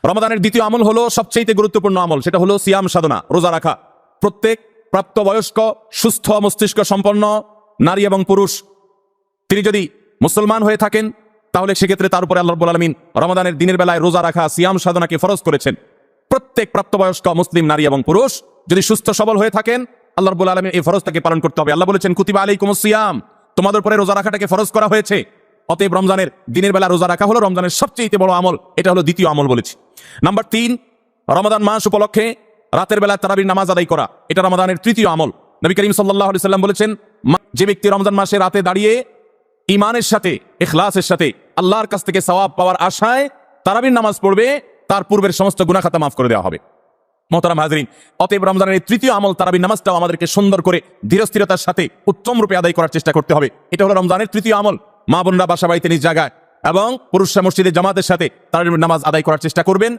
রমাদানের দ্বিতীয় আমল হলো সবচেয়ে গুরুত্বপূর্ণ আমল, সেটা হলো সিয়াম সাধনা, রোজা রাখা। প্রত্যেক প্রাপ্তবয়স্ক সুস্থ মস্তিষ্ক সম্পন্ন নারী এবং পুরুষ তিনি যদি মুসলমান হয়ে থাকেন তাহলে সেক্ষেত্রে তার উপরে আল্লাহ রাব্বুল আলামিন রমাদানের দিনের বেলায় রোজা রাখা, সিয়াম সাধনাকে ফরজ করেছেন। প্রত্যেক প্রাপ্তবয়স্ক মুসলিম নারী এবং পুরুষ যদি সুস্থ সবল হয়ে থাকেন আল্লাহ রাব্বুল আলামিন এই ফরজটাকে পালন করতে হবে। আল্লাহ বলেছেন কুতিবা আলাইকুমুস সিয়াম, তোমাদের উপরে রোজা রাখাটাকে ফরজ করা হয়েছে। অতএব রমজানের দিনের বেলা রোজা রাখা হলো রমজানের সবচেয়ে বড় আমল, এটা হলো দ্বিতীয় আমল বলেছি। নাম্বার 3, রমাদান মাস উপলক্ষে রাতের বেলা তারাবির নামাজ আদায় করা, এটা রমাদানের তৃতীয় আমল। নবী করিম সাল্লাল্লাহু আলাইহি সাল্লাম বলেছেন, যে ব্যক্তি রমজান মাসে রাতে দাঁড়িয়ে ঈমানের সাথে ইখলাসের সাথে আল্লাহর কাছ থেকে সওয়াব পাওয়ার আশায় তারাবির নামাজ পড়বে, তার পূর্বের সমস্ত গুনাহ খাতা মাফ করে দেওয়া হবে। মোহতারাম হাজরিন, অতএব রমজানের এই তৃতীয় আমল তারাবির নামাজটাও আমাদেরকে সুন্দর করে ধীরস্থিরতার সাথে উত্তম রূপে আদায় করার চেষ্টা করতে হবে। এটা হলো রমজানের তৃতীয় আমল। মা বোনরা বাসা বাড়িতে নিজ জায়গায় এবং পুরুষরা মসজিদে জামাতের সাথে তারাবির নামাজ আদায় করার চেষ্টা করবেন।